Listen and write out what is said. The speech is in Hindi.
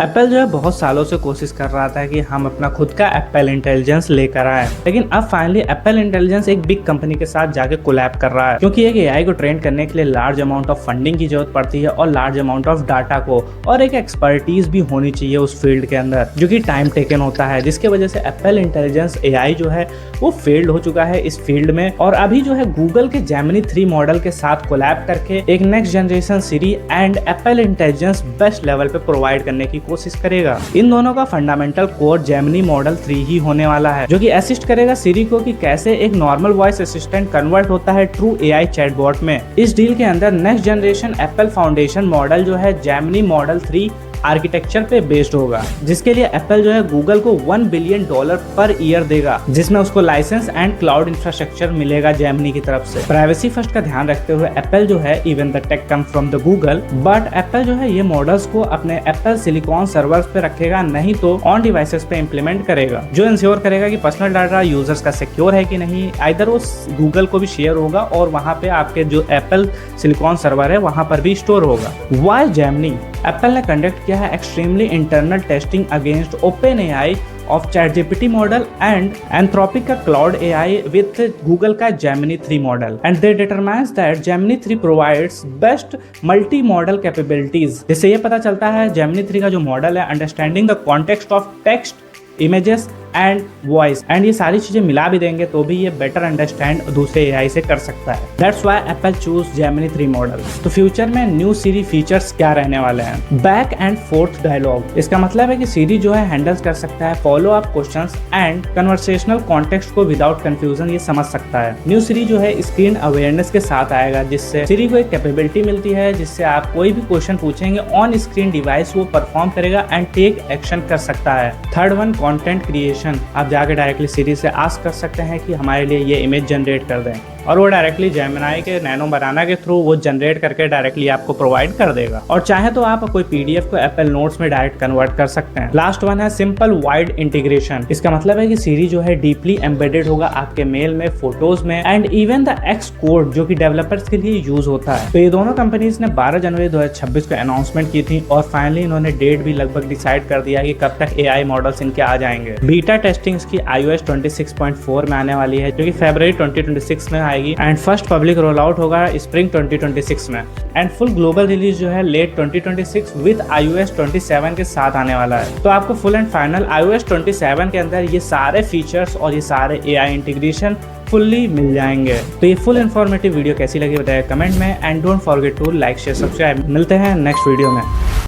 एप्पल जो है बहुत सालों से कोशिश कर रहा था कि हम अपना खुद का एप्पल इंटेलिजेंस लेकर आए, लेकिन अब फाइनली एप्पल इंटेलिजेंस एक बिग कंपनी के साथ जाके कोलैब कर रहा है, क्योंकि एक एआई को ट्रेन करने के लिए लार्ज अमाउंट ऑफ फंडिंग की जरूरत पड़ती है और लार्ज अमाउंट ऑफ डाटा को और एक एक्सपर्टीज भी होनी चाहिए उस फील्ड के अंदर, जो कि टाइम टेकन होता है, जिसकी वजह से एप्पल इंटेलिजेंस एआई जो है वो फेल्ड हो चुका है इस फील्ड में। और अभी जो है गूगल के जेमिनी 3 मॉडल के साथ कोलैब करके एक next generation Siri and Apple intelligence best level पे प्रोवाइड करने की कोशिश करेगा। इन दोनों का फंडामेंटल कोर जेमिनी मॉडल 3 ही होने वाला है, जो कि असिस्ट करेगा सीरी को कि कैसे एक नॉर्मल वॉइस असिस्टेंट कन्वर्ट होता है ट्रू एआई चैटबॉट में। इस डील के अंदर next generation Apple foundation model जो है जेमिनी मॉडल 3 आर्किटेक्चर पे बेस्ड होगा, जिसके लिए एप्पल जो है गूगल को $1 बिलियन पर ईयर देगा, जिसमें उसको लाइसेंस एंड क्लाउड इंफ्रास्ट्रक्चर मिलेगा जेमिनी की तरफ से। प्राइवेसी फर्स्ट का ध्यान रखते हुए एप्पल जो है even the tech come from the Google, but Apple जो है ये मॉडल्स को अपने एप्पल सिलिकॉन सर्वर्स पे रखेगा, नहीं तो ऑन डिवाइसेस पे इम्प्लीमेंट करेगा, जो इंश्योर करेगा कि पर्सनल डाटा यूजर्स का सिक्योर है कि नहीं। आइदर वो गूगल को भी शेयर होगा और वहां पे आपके जो एप्पल सिलिकॉन सर्वर है वहां पर भी स्टोर होगा। Why Gemini? एप्पल ने कंडक्ट किया है extremely internal testing against OpenAI of ChatGPT model and Anthropic का क्लाउड एआई विथ गूगल का Gemini 3 model, and they determines that Gemini 3 provides best multi model capabilities. जिससे ये पता चलता है जेमिनी 3 का जो मॉडल है understanding the context of text, images and voice, and ये सारी चीजें मिला भी देंगे तो भी ये बेटर अंडरस्टैंड दूसरे एआई से कर सकता है। That's why Apple choose Gemini 3 model. तो फ्यूचर में न्यू सीरी फीचर्स क्या रहने वाले हैं? Back and forth dialogue. इसका मतलब है कि सीरी जो है हैंडल कर सकता है follow up questions and conversational context को विदाउट कंफ्यूजन ये समझ सकता है। न्यू सीरी जो है स्क्रीन अवेयरनेस के साथ आएगा, जिससे सीरी को एक कैपेबिलिटी मिलती है जिससे आप कोई भी क्वेश्चन पूछेंगे ऑन स्क्रीन डिवाइस वो परफॉर्म करेगा एंड टेक एक्शन कर सकता है। Third one, content creation. आप जाके डायरेक्टली सीरी से आस्क कर सकते हैं कि हमारे लिए ये इमेज जनरेट कर दें, और वो डायरेक्टली जेमिनी के नैनो बनाना के थ्रू वो जनरेट करके डायरेक्टली आपको प्रोवाइड कर देगा। और चाहे तो आप कोई पीडीएफ को एप्पल नोट्स में डायरेक्ट कन्वर्ट कर सकते हैं। लास्ट वन है सिंपल वाइड इंटीग्रेशन। इसका मतलब है कि सीरी जो है डीपली एम्बेडेड होगा आपके मेल में, फोटोज में and even the x code, जो कि डेवलपर्स के लिए यूज होता है। तो ये दोनों कंपनीज ने 12 जनवरी 2026 को अनाउंसमेंट की थी और फाइनली इन्होंने डेट भी लगभग डिसाइड कर दिया कि कब तक एआई मॉडल्स इनके आ जाएंगे। बीटा टेस्टिंग की iOS 26.4 में आने वाली है, जो कि फरवरी 2026 में आएगी, and first public roll out होगा स्प्रिंग 2026 में, एंड फुल ग्लोबल रिलीज जो है लेट 2026 विद iOS 27 के साथ आने वाला है। तो आपको फुल एंड फाइनल iOS 27 के अंदर ये सारे फीचर्स और ये सारे एआई इंटीग्रेशन फुल्ली मिल जाएंगे। तो ये फुल इन्फॉर्मेटिव वीडियो कैसी लगी बताइए कमेंट में, and don't forget to like share subscribe. मिलते हैं नेक्स्ट वीडियो में।